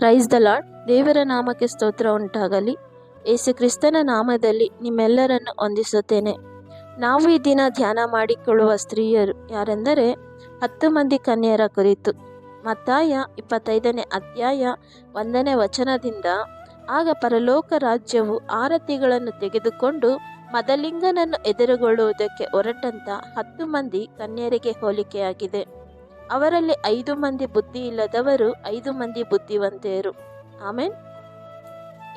Praise the lord. ದೇವರ ನಾಮಕ್ಕೆ ಸ್ತೋತ್ರ ಉಂಟಾಗಲಿ. ಯೇಸು ಕ್ರಿಸ್ತನ ನಾಮದಲ್ಲಿ ನಿಮ್ಮೆಲ್ಲರನ್ನು ವಂದಿಸುತ್ತೇನೆ. ನಾವು ಈ ದಿನ ಧ್ಯಾನ ಮಾಡಿಕೊಳ್ಳುವ ಸ್ತ್ರೀಯರು ಯಾರೆಂದರೆ 10 ಮಂದಿ ಕನ್ಯೆಯರ ಕುರಿತು. ಮತ್ತಾಯ 25ನೇ ಅಧ್ಯಾಯ 1ನೇ ವಚನದಿಂದ, ಆಗ ಪರಲೋಕ ರಾಜ್ಯವು ಆರತಿಗಳನ್ನು ತೆಗೆದುಕೊಂಡು ಮದಲಿಂಗನನ್ನು ಎದುರುಗೊಳ್ಳುವುದಕ್ಕೆ ಹೊರಟಂತ 10 ಮಂದಿ ಕನ್ಯೆಯರಿಗೆ ಹೋಲಿಕೆಯಾಗಿದೆ. ಅವರಲ್ಲಿ 5 ಮಂದಿ ಬುದ್ಧಿ ಇಲ್ಲದವರು, 5 ಮಂದಿ ಬುದ್ಧಿವಂತೆಯರು. ಆಮೆನ್.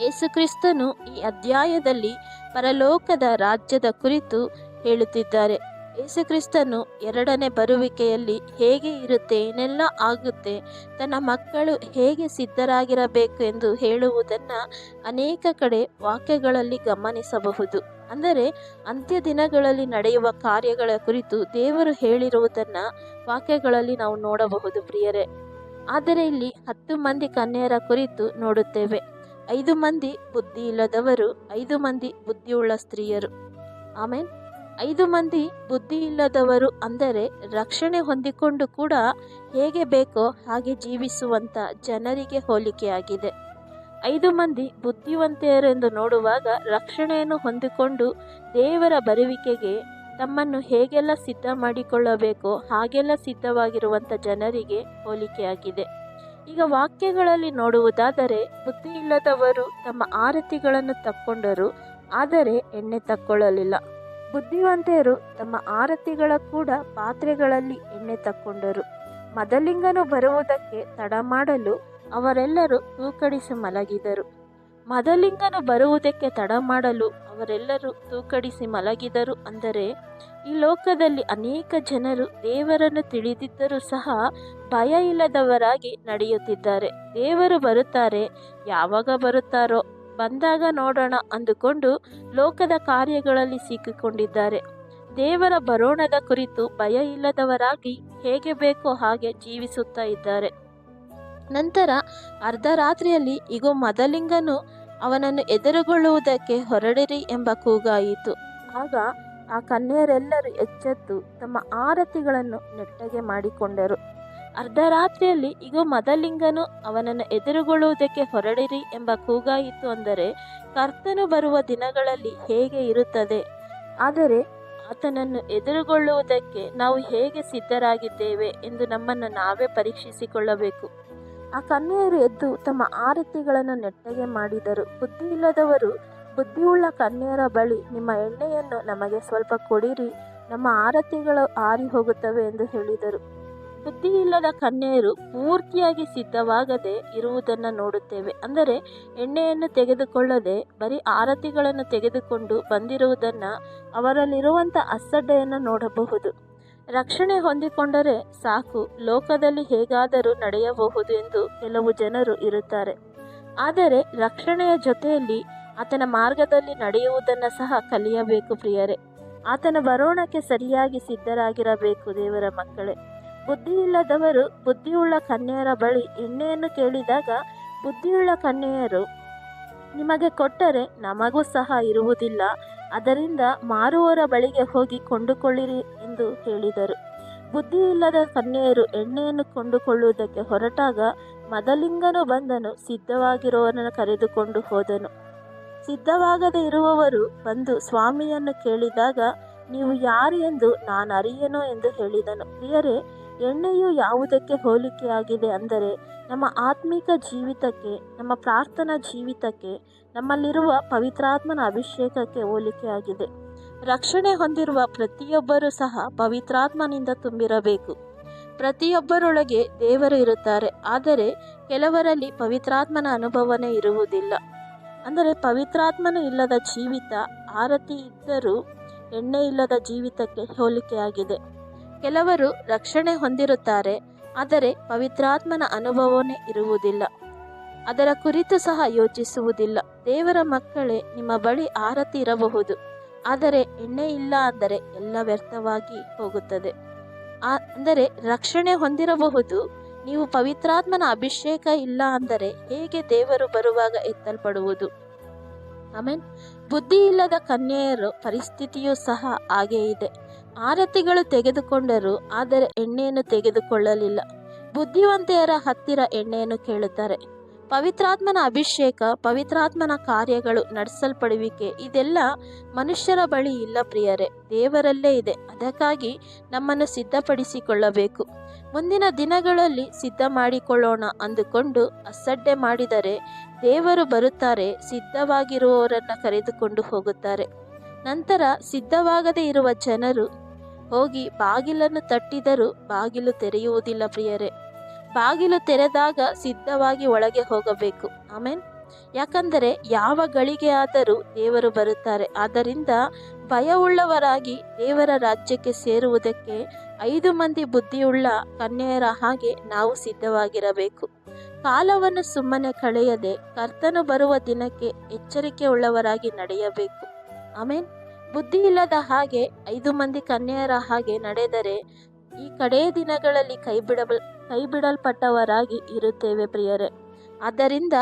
ಯೇಸುಕ್ರಿಸ್ತನು ಈ ಅಧ್ಯಾಯದಲ್ಲಿ ಪರಲೋಕದ ರಾಜ್ಯದ ಕುರಿತು ಹೇಳುತ್ತಿದ್ದಾರೆ. ಯೇಸುಕ್ರಿಸ್ತನು ಎರಡನೇ ಬರುವಿಕೆಯಲ್ಲಿ ಹೇಗೆ ಇರುತ್ತೆ, ಏನೆಲ್ಲ ಆಗುತ್ತೆ, ತನ್ನ ಮಕ್ಕಳು ಹೇಗೆ ಸಿದ್ಧರಾಗಿರಬೇಕು ಎಂದು ಹೇಳುವುದನ್ನು ಅನೇಕ ಕಡೆ ವಾಕ್ಯಗಳಲ್ಲಿ ಗಮನಿಸಬಹುದು. ಅಂದರೆ ಅಂತ್ಯ ದಿನಗಳಲ್ಲಿ ನಡೆಯುವ ಕಾರ್ಯಗಳ ಕುರಿತು ದೇವರು ಹೇಳಿರುವುದನ್ನು ವಾಕ್ಯಗಳಲ್ಲಿ ನಾವು ನೋಡಬಹುದು ಪ್ರಿಯರೇ. ಆದರೆ ಇಲ್ಲಿ 10 ಮಂದಿ ಕನ್ಯೆಯರ ಕುರಿತು ನೋಡುತ್ತೇವೆ. 5 ಮಂದಿ ಬುದ್ಧಿ ಇಲ್ಲದವರು, 5 ಮಂದಿ ಬುದ್ಧಿಯುಳ್ಳ ಸ್ತ್ರೀಯರು. ಆಮೇನ್. 5 ಮಂದಿ ಬುದ್ಧಿ ಇಲ್ಲದವರು ಅಂದರೆ ರಕ್ಷಣೆ ಹೊಂದಿಕೊಂಡು ಕೂಡ ಹೇಗೆ ಬೇಕೋ ಹಾಗೆ ಜೀವಿಸುವಂಥ ಜನರಿಗೆ ಹೋಲಿಕೆಯಾಗಿದೆ. 5 ಮಂದಿ ಬುದ್ಧಿವಂತೆಯರೆಂದು ನೋಡುವಾಗ ರಕ್ಷಣೆಯನ್ನು ಹೊಂದಿಕೊಂಡು ದೇವರ ಬರುವಿಕೆಗೆ ತಮ್ಮನ್ನು ಹೇಗೆಲ್ಲ ಸಿದ್ಧ ಮಾಡಿಕೊಳ್ಳಬೇಕೋ ಹಾಗೆಲ್ಲ ಸಿದ್ಧವಾಗಿರುವಂಥ ಜನರಿಗೆ ಹೋಲಿಕೆಯಾಗಿದೆ. ಈಗ ವಾಕ್ಯಗಳಲ್ಲಿ ನೋಡುವುದಾದರೆ, ಬುದ್ಧಿ ಇಲ್ಲದವರು ತಮ್ಮ ಆರತಿಗಳನ್ನು ತಕ್ಕೊಂಡರು, ಆದರೆ ಎಣ್ಣೆ ತಕ್ಕೊಳ್ಳಲಿಲ್ಲ. ಬುದ್ಧಿವಂತೆಯರು ತಮ್ಮ ಆರತಿಗಳ ಕೂಡ ಪಾತ್ರೆಗಳಲ್ಲಿ ಎಣ್ಣೆ ತಕ್ಕೊಂಡರು. ಮದಲಿಂಗನು ಬರುವುದಕ್ಕೆ ತಡ ಮಾಡಲು ಅವರೆಲ್ಲರೂ ತೂಕಡಿಸಿ ಮಲಗಿದರು. ಮದಲಿಂಗನು ಬರುವುದಕ್ಕೆ ತಡ ಮಾಡಲು ಅವರೆಲ್ಲರೂ ತೂಕಡಿಸಿ ಮಲಗಿದರು ಅಂದರೆ, ಈ ಲೋಕದಲ್ಲಿ ಅನೇಕ ಜನರು ದೇವರನ್ನು ತಿಳಿದಿದ್ದರೂ ಸಹ ಭಯ ಇಲ್ಲದವರಾಗಿ ನಡೆಯುತ್ತಿದ್ದಾರೆ. ದೇವರು ಬರುತ್ತಾರೆ, ಯಾವಾಗ ಬರುತ್ತಾರೋ, ಬಂದಾಗ ನೋಡೋಣ ಅಂದುಕೊಂಡು ಲೋಕದ ಕಾರ್ಯಗಳಲ್ಲಿ ಸಿಕ್ಕಿಕೊಂಡಿದ್ದಾರೆ. ದೇವರ ಬರೋಣದ ಕುರಿತು ಭಯ ಇಲ್ಲದವರಾಗಿ ಹೇಗೆ ಬೇಕೋ ಹಾಗೆ ಜೀವಿಸುತ್ತಾ ಇದ್ದಾರೆ. ನಂತರ ಅರ್ಧರಾತ್ರಿಯಲ್ಲಿ ಇಗೋ ಮದಲಿಂಗನು ಅವನನ್ನು ಎದುರುಗೊಳ್ಳುವುದಕ್ಕೆ ಹೊರಡಿರಿ ಎಂಬ ಕೂಗಾಯಿತು. ಆಗ ಆ ಕನ್ಯೆಯರೆಲ್ಲರೂ ಎಚ್ಚೆತ್ತು ತಮ್ಮ ಆರತಿಗಳನ್ನು ನೆಟ್ಟಗೆ ಮಾಡಿಕೊಂಡರು. ಅರ್ಧರಾತ್ರಿಯಲ್ಲಿ ಇಗೋ ಮದಲಿಂಗನು ಅವನನ್ನು ಎದುರುಗೊಳ್ಳುವುದಕ್ಕೆ ಹೊರಡಿರಿ ಎಂಬ ಕೂಗಾಯಿತು ಅಂದರೆ, ಕರ್ತನು ಬರುವ ದಿನಗಳಲ್ಲಿ ಹೇಗೆ ಇರುತ್ತದೆ, ಆದರೆ ಆತನನ್ನು ಎದುರುಗೊಳ್ಳುವುದಕ್ಕೆ ನಾವು ಹೇಗೆ ಸಿದ್ಧರಾಗಿದ್ದೇವೆ ಎಂದು ನಮ್ಮನ್ನು ನಾವೇ ಪರೀಕ್ಷಿಸಿಕೊಳ್ಳಬೇಕು. ಆ ಕನ್ಯೆಯರು ಎದ್ದು ತಮ್ಮ ಆರತಿಗಳನ್ನು ನೆಟ್ಟಗೆ ಮಾಡಿದರು. ಬುದ್ಧಿ ಇಲ್ಲದವರು ಬುದ್ಧಿಯುಳ್ಳ ಕನ್ಯೆಯರ ಬಳಿ, ನಿಮ್ಮ ಎಣ್ಣೆಯನ್ನು ನಮಗೆ ಸ್ವಲ್ಪ ಕೊಡಿರಿ, ನಮ್ಮ ಆರತಿಗಳು ಆರಿ ಹೋಗುತ್ತವೆ ಎಂದು ಹೇಳಿದರು. ಬುದ್ಧಿ ಇಲ್ಲದ ಕನ್ಯೆಯರು ಪೂರ್ತಿಯಾಗಿ ಸಿದ್ಧವಾಗದೆ ಇರುವುದನ್ನು ನೋಡುತ್ತೇವೆ. ಅಂದರೆ ಎಣ್ಣೆಯನ್ನು ತೆಗೆದುಕೊಳ್ಳದೆ ಬರೀ ಆರತಿಗಳನ್ನು ತೆಗೆದುಕೊಂಡು ಬಂದಿರುವುದನ್ನು, ಅವರಲ್ಲಿರುವಂಥ ಅಸಡ್ಡೆಯನ್ನು ನೋಡಬಹುದು. ರಕ್ಷಣೆ ಹೊಂದಿಕೊಂಡರೆ ಸಾಕು, ಲೋಕದಲ್ಲಿ ಹೇಗಾದರೂ ನಡೆಯಬಹುದು ಎಂದು ಕೆಲವು ಜನರು ಇರುತ್ತಾರೆ. ಆದರೆ ರಕ್ಷಣೆಯ ಜೊತೆಯಲ್ಲಿ ಆತನ ಮಾರ್ಗದಲ್ಲಿ ನಡೆಯುವುದನ್ನು ಸಹ ಕಲಿಯಬೇಕು ಪ್ರಿಯರೇ. ಆತನ ಬರೋಣಕ್ಕೆ ಸರಿಯಾಗಿ ಸಿದ್ಧರಾಗಿರಬೇಕು ದೇವರ ಮಕ್ಕಳೇ. ಬುದ್ಧಿ ಇಲ್ಲದವರು ಬುದ್ಧಿಯುಳ್ಳ ಕನ್ಯೆಯರ ಬಳಿ ಎಣ್ಣೆಯನ್ನು ಕೇಳಿದಾಗ, ಬುದ್ಧಿಯುಳ್ಳ ಕನ್ಯೆಯರು, ನಿಮಗೆ ಕೊಟ್ಟರೆ ನಮಗೂ ಸಹ ಇರುವುದಿಲ್ಲ, ಅದರಿಂದ ಮಾರುವವರ ಬಳಿಗೆ ಹೋಗಿ ಕೊಂಡುಕೊಳ್ಳಿರಿ ಎಂದು ಹೇಳಿದರು. ಬುದ್ಧಿ ಇಲ್ಲದ ಕನ್ಯೆಯರು ಎಣ್ಣೆಯನ್ನು ಕೊಂಡುಕೊಳ್ಳುವುದಕ್ಕೆ ಹೊರಟಾಗ ಮದಲಿಂಗನು ಬಂದನು, ಸಿದ್ಧವಾಗಿರುವವರನ್ನು ಕರೆದುಕೊಂಡು ಹೋದನು. ಸಿದ್ಧವಾಗದೇ ಇರುವವರು ಬಂದು ಸ್ವಾಮಿಯನ್ನು ಕೇಳಿದಾಗ, ನೀವು ಯಾರು ಎಂದು ನಾನು ಅರಿಯೆನು ಎಂದು ಹೇಳಿದನು. ಪ್ರಿಯರೇ, ಎಣ್ಣೆಯು ಯಾವುದಕ್ಕೆ ಹೋಲಿಕೆಯಾಗಿದೆ ಅಂದರೆ, ನಮ್ಮ ಆತ್ಮಿಕ ಜೀವಿತಕ್ಕೆ, ನಮ್ಮ ಪ್ರಾರ್ಥನಾ ಜೀವಿತಕ್ಕೆ, ನಮ್ಮಲ್ಲಿರುವ ಪವಿತ್ರಾತ್ಮನ ಅಭಿಷೇಕಕ್ಕೆ ಹೋಲಿಕೆಯಾಗಿದೆ. ರಕ್ಷಣೆ ಹೊಂದಿರುವ ಪ್ರತಿಯೊಬ್ಬರೂ ಸಹ ಪವಿತ್ರಾತ್ಮನಿಂದ ತುಂಬಿರಬೇಕು. ಪ್ರತಿಯೊಬ್ಬರೊಳಗೆ ದೇವರು ಇರುತ್ತಾರೆ, ಆದರೆ ಕೆಲವರಲ್ಲಿ ಪವಿತ್ರಾತ್ಮನ ಅನುಭವನೇ ಇರುವುದಿಲ್ಲ. ಅಂದರೆ ಪವಿತ್ರಾತ್ಮನು ಇಲ್ಲದ ಜೀವಿತ ಆರತಿ ಇದ್ದರೂ ಎಣ್ಣೆ ಇಲ್ಲದ ಜೀವಿತಕ್ಕೆ ಹೋಲಿಕೆಯಾಗಿದೆ. ಕೆಲವರು ರಕ್ಷಣೆ ಹೊಂದಿರುತ್ತಾರೆ, ಆದರೆ ಪವಿತ್ರಾತ್ಮನ ಅನುಭವನೇ ಇರುವುದಿಲ್ಲ, ಅದರ ಕುರಿತು ಸಹ ಯೋಚಿಸುವುದಿಲ್ಲ. ದೇವರ ಮಕ್ಕಳೇ, ನಿಮ್ಮ ಬಳಿ ಆರತಿ ಇರಬಹುದು, ಆದರೆ ಎಣ್ಣೆ ಇಲ್ಲ ಅಂದರೆ ಎಲ್ಲ ವ್ಯರ್ಥವಾಗಿ ಹೋಗುತ್ತದೆ. ಅಂದರೆ ರಕ್ಷಣೆ ಹೊಂದಿರಬಹುದು, ನೀವು ಪವಿತ್ರಾತ್ಮನ ಅಭಿಷೇಕ ಇಲ್ಲ ಅಂದರೆ ಹೇಗೆ ದೇವರು ಬರುವಾಗ ಎತ್ತಲ್ಪಡುವುದು? ಆಮೇನ್. ಬುದ್ಧಿ ಇಲ್ಲದ ಕನ್ಯೆಯರ ಪರಿಸ್ಥಿತಿಯೂ ಸಹ ಹಾಗೇ ಇದೆ. ಆರತಿಗಳು ತೆಗೆದುಕೊಂಡರು, ಆದರೆ ಎಣ್ಣೆಯನ್ನು ತೆಗೆದುಕೊಳ್ಳಲಿಲ್ಲ. ಬುದ್ಧಿವಂತೆಯರ ಹತ್ತಿರ ಎಣ್ಣೆಯನ್ನು ಕೇಳುತ್ತಾರೆ, ಪವಿತ್ರಾತ್ಮನ ಅಭಿಷೇಕ, ಪವಿತ್ರಾತ್ಮನ ಕಾರ್ಯಗಳು, ನಡೆಸಲ್ಪಡುವಿಕೆ ಇದೆಲ್ಲ ಮನುಷ್ಯರ ಬಳಿ ಇಲ್ಲ ಪ್ರಿಯರೇ, ದೇವರಲ್ಲೇ ಇದೆ. ಅದಕ್ಕಾಗಿ ನಮ್ಮನ್ನು ಸಿದ್ಧಪಡಿಸಿಕೊಳ್ಳಬೇಕು. ಮುಂದಿನ ದಿನಗಳಲ್ಲಿ ಸಿದ್ಧ ಮಾಡಿಕೊಳ್ಳೋಣ ಅಂದುಕೊಂಡು ಅಸಡ್ಡೆ ಮಾಡಿದರೆ ದೇವರು ಬರುತ್ತಾರೆ, ಸಿದ್ಧವಾಗಿರುವವರನ್ನು ಕರೆದುಕೊಂಡು ಹೋಗುತ್ತಾರೆ. ನಂತರ ಸಿದ್ಧವಾಗದೇ ಇರುವ ಜನರು ಹೋಗಿ ಬಾಗಿಲನ್ನು ತಟ್ಟಿದರೂ ಬಾಗಿಲು ತೆರೆಯುವುದಿಲ್ಲ ಪ್ರಿಯರೇ. ಬಾಗಿಲು ತೆರೆದಾಗ ಸಿದ್ಧವಾಗಿ ಒಳಗೆ ಹೋಗಬೇಕು. ಆಮೇನ್. ಯಾಕಂದರೆ ಯಾವ ಗಳಿಗೆ ಆದರೂ ದೇವರು ಬರುತ್ತಾರೆ. ಆದ್ದರಿಂದ ಭಯವುಳ್ಳವರಾಗಿ ದೇವರ ರಾಜ್ಯಕ್ಕೆ ಸೇರುವುದಕ್ಕೆ 5 ಮಂದಿ ಬುದ್ಧಿಯುಳ್ಳ ಕನ್ಯೆಯರ ಹಾಗೆ ನಾವು ಸಿದ್ಧವಾಗಿರಬೇಕು. ಕಾಲವನ್ನು ಸುಮ್ಮನೆ ಕಳೆಯದೆ ಕರ್ತನು ಬರುವ ದಿನಕ್ಕೆ ಎಚ್ಚರಿಕೆ ಉಳ್ಳವರಾಗಿ ನಡೆಯಬೇಕು. ಆಮೇನ್. ಬುದ್ಧಿ ಇಲ್ಲದ ಹಾಗೆ 5 ಮಂದಿ ಕನ್ಯೆಯರ ಹಾಗೆ ನಡೆದರೆ ಈ ಕಡೆಯ ದಿನಗಳಲ್ಲಿ ಕೈಬಿಡಲ್ಪಟ್ಟವರಾಗಿ ಇರುತ್ತೇವೆ ಪ್ರಿಯರೇ. ಆದ್ದರಿಂದ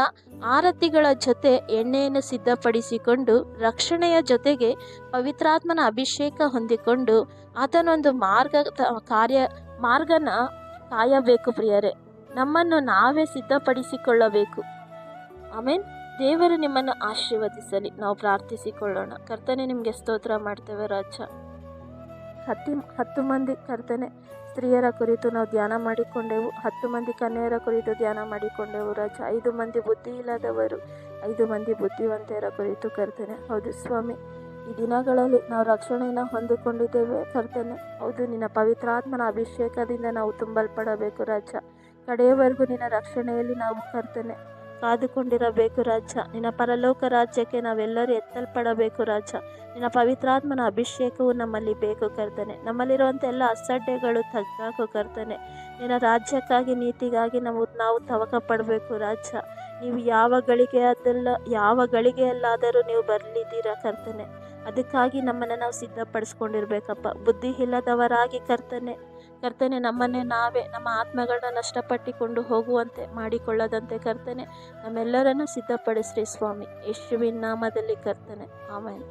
ಆರತಿಗಳ ಜೊತೆ ಎಣ್ಣೆಯನ್ನು ಸಿದ್ಧಪಡಿಸಿಕೊಂಡು ರಕ್ಷಣೆಯ ಜೊತೆಗೆ ಪವಿತ್ರಾತ್ಮನ ಅಭಿಷೇಕ ಹೊಂದಿಕೊಂಡು ಆತನೊಂದು ಮಾರ್ಗನ ಕಾಯಬೇಕು ಪ್ರಿಯರೇ. ನಮ್ಮನ್ನು ನಾವೇ ಸಿದ್ಧಪಡಿಸಿಕೊಳ್ಳಬೇಕು. ಆಮೇನ್. ದೇವರು ನಿಮ್ಮನ್ನು ಆಶೀರ್ವದಿಸಲಿ. ನಾವು ಪ್ರಾರ್ಥಿಸಿಕೊಳ್ಳೋಣ. ಕರ್ತನೆ, ನಿಮಗೆ ಸ್ತೋತ್ರ ಮಾಡ್ತೇವೆ ರಾಜ. 10 ಮಂದಿ ಕರ್ತನೆ ಸ್ತ್ರೀಯರ ಕುರಿತು ನಾವು ಧ್ಯಾನ ಮಾಡಿಕೊಂಡೆವು. 10 ಮಂದಿ ಕನ್ಯೆಯರ ಕುರಿತು ಧ್ಯಾನ ಮಾಡಿಕೊಂಡೆವು ರಾಜ. 5 ಮಂದಿ ಬುದ್ಧಿ ಇಲ್ಲದವರು, 5 ಮಂದಿ ಬುದ್ಧಿವಂತೆಯರ ಕುರಿತು ಕರ್ತನೆ. ಹೌದು ಸ್ವಾಮಿ, ಈ ದಿನಗಳಲ್ಲಿ ನಾವು ರಕ್ಷಣೆಯನ್ನು ಹೊಂದಿಕೊಂಡಿದ್ದೇವೆ ಕರ್ತನೆ. ಹೌದು, ನಿನ್ನ ಪವಿತ್ರಾತ್ಮನ ಅಭಿಷೇಕದಿಂದ ನಾವು ತುಂಬಲ್ಪಡಬೇಕು ರಾಜ. ಕಡೆಯವರೆಗೂ ನಿನ್ನ ರಕ್ಷಣೆಯಲ್ಲಿ ನಾವು ಕರ್ತನೆ ಕಾದುಕೊಂಡಿರಬೇಕು ರಾಜ. ನಿನ್ನ ಪರಲೋಕ ರಾಜ್ಯಕ್ಕೆ ನಾವೆಲ್ಲರೂ ಎತ್ತಲ್ಪಡಬೇಕು ರಾಜ. ನಿನ್ನ ಪವಿತ್ರಾತ್ಮನ ಅಭಿಷೇಕವು ನಮ್ಮಲ್ಲಿ ಬೇಕು ಕರ್ತನೆ. ನಮ್ಮಲ್ಲಿರುವಂಥ ಎಲ್ಲ ಅಸಡ್ಡೆಗಳು ತಗ್ಗಾಕು ಕರ್ತನೆ. ನಿನ್ನ ರಾಜ್ಯಕ್ಕಾಗಿ, ನೀತಿಗಾಗಿ ನಾವು ತವಕ ಪಡಬೇಕು ರಾಜ. ನೀವು ಯಾವ ಗಳಿಗೆಯಲ್ಲಾದರೂ ನೀವು ಬರಲಿದ್ದೀರಾ ಕರ್ತನೆ. ಅದಕ್ಕಾಗಿ ನಮ್ಮನ್ನು ನಾವು ಸಿದ್ಧಪಡಿಸ್ಕೊಂಡಿರ್ಬೇಕಪ್ಪ. ಬುದ್ಧಿ ಇಲ್ಲದವರಾಗಿ ಕರ್ತನೆ ನಮ್ಮನ್ನೇ ನಾವೇ ನಮ್ಮ ಆತ್ಮಗಳನ್ನ ನಷ್ಟಪಟ್ಟಿಕೊಂಡು ಹೋಗುವಂತೆ ಮಾಡಿಕೊಳ್ಳದಂತೆ ಕರ್ತನೆ ನಮ್ಮೆಲ್ಲರನ್ನು ಸಿದ್ಧಪಡಿಸ್ರಿ ಸ್ವಾಮಿ. ಯೇಸುವಿನ ನಾಮದಲ್ಲಿ ಕರ್ತನೆ, ಆಮೆನ್.